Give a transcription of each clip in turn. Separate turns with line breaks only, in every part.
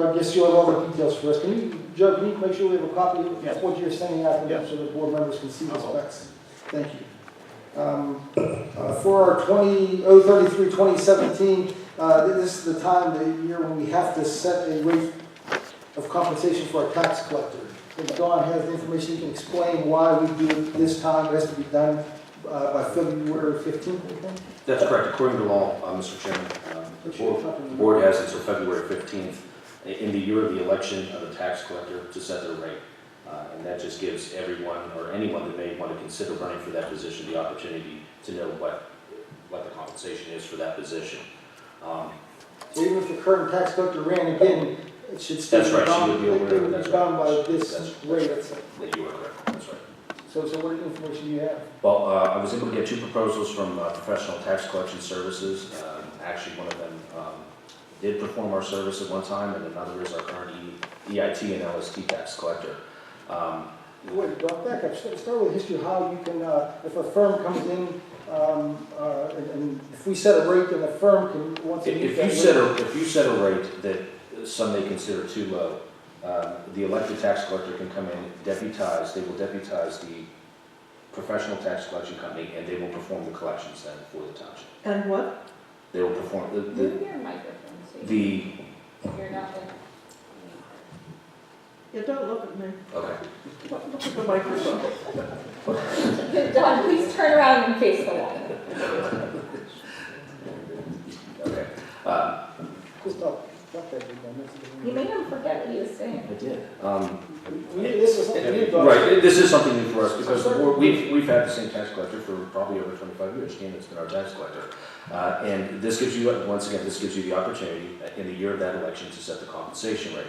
I guess you'll have all the details for us. Joe, can you make sure we have a copy of
Yes.
what you're sending out to them
Yes.
so the board members can see the
Uh-huh.
specs? Thank you. For our 2017, this is the time of the year when we have to set a rate of compensation for a tax collector. If Dawn has the information, you can explain why we do it this time. It has to be done by February 15th, I think.
That's correct. According to law, Mr. Chairman, the board has until February 15th in the year of the election of the tax collector to set their rate. And that just gives everyone or anyone that may want to consider running for that position the opportunity to know what the compensation is for that position.
So even if the current tax collector ran again, it should still
That's
be
right, she
bound,
would be aware of that.
bound by this
That's
rate.
That you are correct. That's right.
So what information do you have?
Well, I was able to get 2 proposals from Professional Tax Collection Services. Actually, one of them did perform our service at one time, and another is our current EIT and LST tax collector.
Wait, back up. Start with the history of how you can, if a firm comes in, and if we set a rate, then the firm can, once they meet
If
that
you set a rate that some may consider too low, the elected tax collector can come in, deputize, they will deputize the professional tax collection company, and they will perform the collections then for the township.
And what?
They will perform
Move your microphone, so you're not the.
Yeah, don't look at me.
Okay.
Look at the microphone.
Don, please turn around and face the wall.
Okay.
Just talk that big one.
You made him forget what he was saying.
I did.
This is something new, Dawn.
Right, this is something new for us because the board, we've had the same tax collector for probably over 25 years. Canaan's been our tax collector. And this gives you, once again, this gives you the opportunity in the year of that election to set the compensation rate.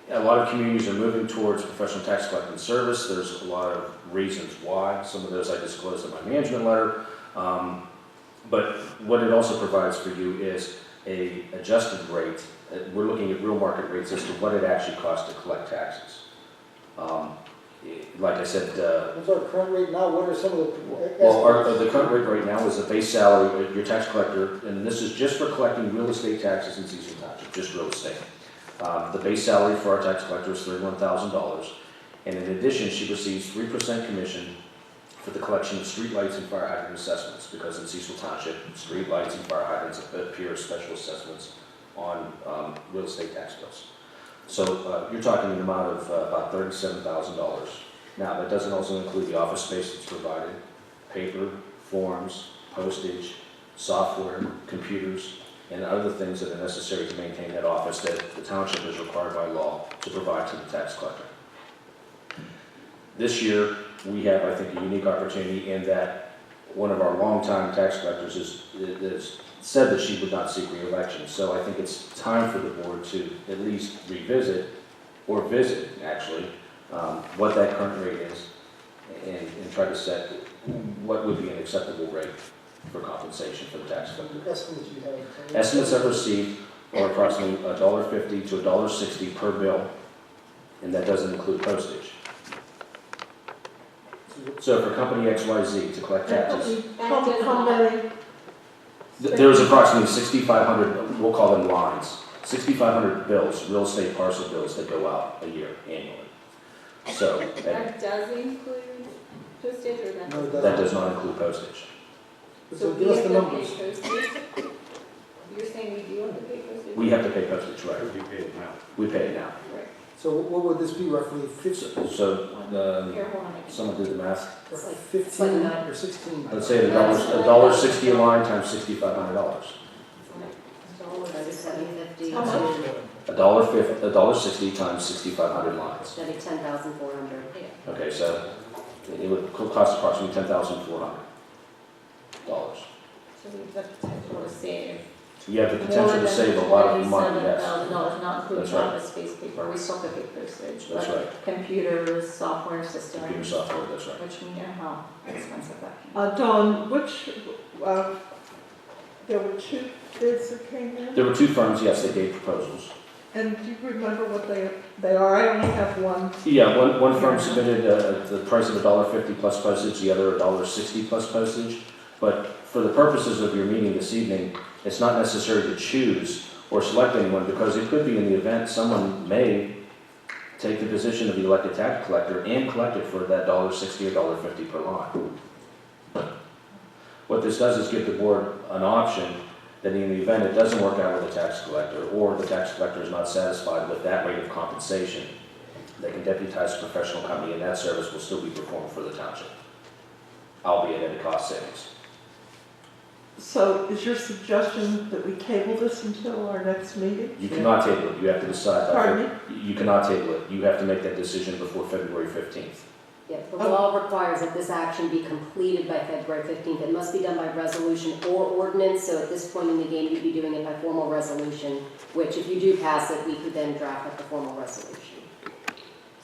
A lot of communities are moving towards professional tax collecting service. There's a lot of reasons why. Some of those I disclosed in my management letter. But what it also provides for you is a adjusted rate. We're looking at real market rates as to what it actually costs to collect taxes. Like I said,
What's our current rate now? What are some of the?
the current rate right now is the base salary, your tax collector, and this is just for collecting real estate taxes in Cecil Township, just real estate. The base salary for our tax collector is $31,000, and in addition, she receives 3% commission for the collection of street lights and fire hydrant assessments, because in Cecil Township, street lights and fire hydrants appear as special assessments on real estate tax bills. So you're talking an amount of about $37,000. Now, that doesn't also include the office space that's provided, paper, forms, postage, software, computers, and other things that are necessary to maintain that office that the township is required by law to provide to the tax collector. This year, we have, I think, a unique opportunity in that one of our longtime tax collectors has said that she would not seek re-election. So I think it's time for the board to at least revisit, or visit, actually, what that current rate is, and try to set what would be an acceptable rate for compensation for the tax collector.
Estimates you have?
Estimates I've received are approximately $1.50 to $1.60 per bill, and that doesn't include postage. So for company XYZ to collect taxes,
How many?
there's approximately 6,500, we'll call them lines, 6,500 bills, real estate parcel bills that go out a year annually. So
That does include postage or that
No, it
doesn't?
that does not include postage.
So
we
give us
have
the
to
numbers.
pay postage? You're saying we do have to pay postage?
We have to pay postage, right?
You pay it now.
We pay it now.
Right.
So what would this be roughly? 15,
So
Here, hold on.
someone did the math.
It's like
15 or 16?
Let's say $1.60 a line times $6,500.
How much?
$1.60 times 6,500 lines.
That'd be 10,400.
Yeah.
Okay, so it would cost approximately $10,400.
So we have the potential to save.
You have the potential to save a lot of money, yes.
$47,000, not including
That's right.
office space paper, we still have to pay postage.
That's
but
right.
Computers, software systems.
Computer software, that's right.
Which we know how expensive that can be.
Dawn, there were 2 bids that came in?
There were 2 firms, yes, they gave proposals.
And do you remember what they are? I only have one.
Yeah, one firm submitted the price of $1.50 plus postage, the other $1.60 plus postage. But for the purposes of your meeting this evening, it's not necessary to choose or select anyone, because it could be in the event someone may take the position of the elected tax collector and collect it for that $1.60 or $1.50 per line. What this does is give the board an option that in the event it doesn't work out with the tax collector, or the tax collector is not satisfied with that rate of compensation, they can deputize a professional company, and that service will still be performed for the township, albeit at a cost savings.
So is your suggestion that we table this until our next meeting?
You cannot table it, you have to decide.
Pardon me?
You cannot table it, you have to make that decision before February 15th.
Yeah, the law requires that this action be completed by February 15th. It must be done by resolution or ordinance, so at this point in the game, you'd be doing it by formal resolution, which if you do pass it, we could then draft up the formal resolution.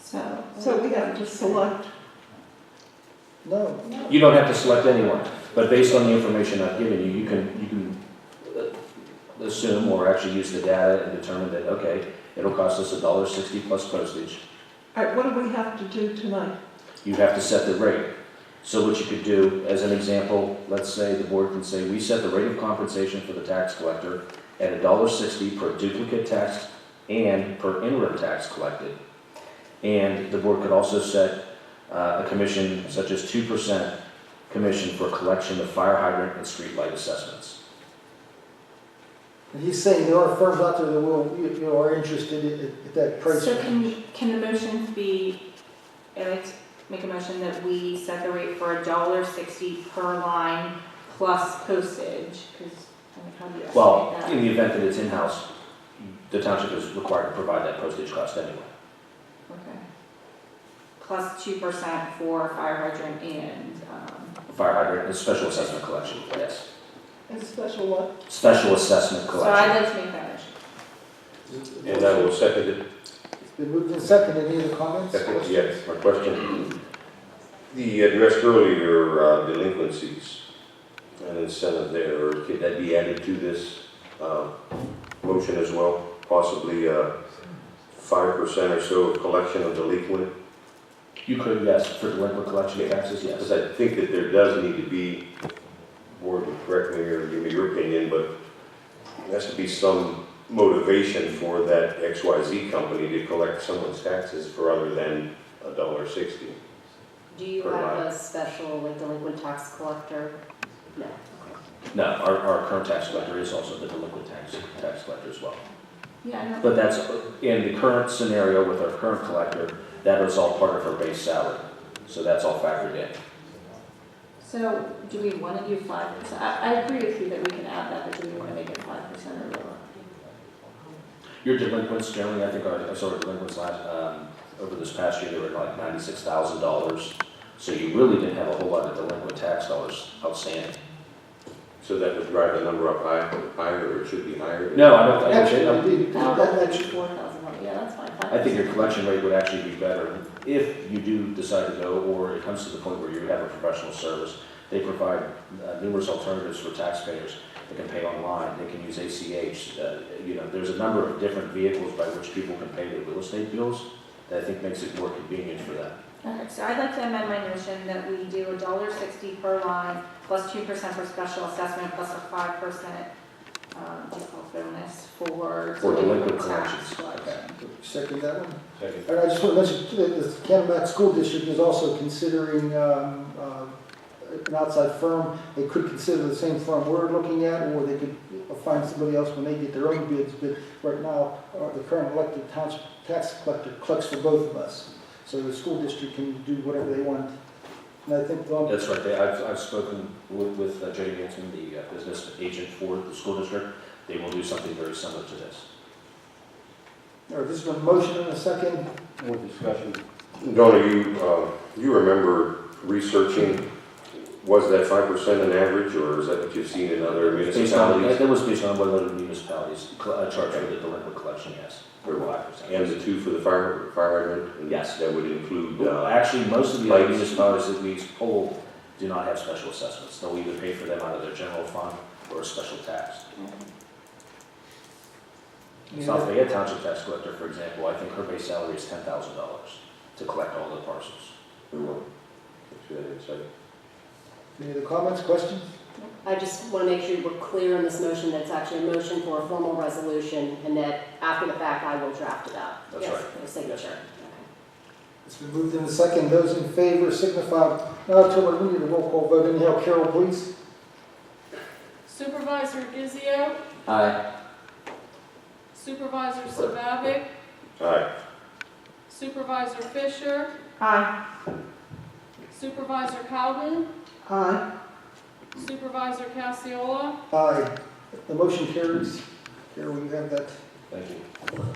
So we have to select,
No,
You don't have to select anyone, but based on the information I've given you, you can assume or actually use the data and determine that, okay, it'll cost us $1.60 plus postage.
all right, what do we have to do tonight?
You have to set the rate. So what you could do, as an example, let's say the board can say, we set the rate of compensation for the tax collector at $1.60 per duplicate tax and per interim tax collected. And the board could also set a commission such as 2% commission for collection of fire hydrant and street light assessments.
and he's saying there are firms out there that will, are interested at that price.
So can the motion be, I'd like to make a motion that we set the rate for $1.60 per line plus postage, because, how do you
Well,
estimate
in
that?
the event that it's in-house, the township is required to provide that postage cost anyway.
Okay. Plus 2% for fire hydrant and,
Fire hydrant and special assessment collection, yes.
And special what?
Special assessment
so I'd
collection.
like to make that motion.
And I will second it.
It's been moved and seconded. Any other comments?
Second, yes, my question. The addressed earlier delinquencies, an incentive there, or could that be added to this motion as well? Possibly 5% or so of collection of delinquent?
You could, yes, for delinquent collection of taxes,
Because
yes.
I think that there does need to be, board would correct me or give me your opinion, but there has to be some motivation for that XYZ company to collect someone's taxes for other than $1.60.
Do you
Per
have
line.
a special, like, delinquent tax collector? No.
No, our current tax collector is also the delinquent tax collector as well.
Yeah, I know.
But that's, in the current scenario with our current collector, that is all part of her base salary. So that's all factored in.
So do we want to do 5%? I agree with you that we can add that, but do we want to make it 5% or lower?
Your delinquents generally, I think I saw our delinquents over this past year, they were like $96,000. So you really didn't have a whole lot of delinquent tax dollars outstanding.
So that would drive the number up higher, or it should be higher?
No, I don't think
Actually,
it should.
that should,
4,000, yeah, that's fine.
I think your collection rate would actually be better if you do decide to go, or it comes to the point where you have a professional service. They provide numerous alternatives for taxpayers. They can pay online, they can use ACH. There's a number of different vehicles by which people can pay their real estate bills that I think makes it more convenient for them.
Okay, so I'd like to amend my motion that we do $1.60 per line plus 2% for special assessment plus a 5% default bonus for
delinquent
tax
collections.
collection.
second that one.
Second.
All right, I just want to mention, the Camelback School District is also considering an outside firm. They could consider the same firm we're looking at, or they could find somebody else when they get their own bids. But right now, the current elected township tax collector collects for both of us. So the school district can do whatever they want. And I think,
That's right. I've spoken with Jody Hanson, the business agent for the school district. They will do something very similar to this.
all right, this is a motion and a second.
More discussion. Donna, you remember researching, was that 5% an average, or is that what you've seen in other municipalities?
That was based on what other municipalities charge for the delinquent collection, yes. Or 5%.
And the 2 for the fire hydrant? And
Yes.
That would include,
Actually, most of the other
lights.
municipalities that we polled do not have special assessments. They'll either pay for them out of their general fund or a special tax. South Fayette Township tax collector, for example, I think her base salary is $10,000 to collect all the parcels.
we will. Thanks for that insight.
Any other comments, questions?
I just want to make sure we're clear in this motion that it's actually a motion for a formal resolution, and that after the fact, I will draft it up.
That's
Yes,
right.
for signature.
It's been moved in the second. Those in favor signify, no, Tilman, we need a roll call vote. Anyhow, Carol, please.
Supervisor Gizio,
Aye.
Supervisor Sabavic,
Aye.
Supervisor Fisher,
Aye.
Supervisor Cowden,
Aye.
Supervisor Cassiola,
Aye. The motion carries. Carol, you have that.
Thank you.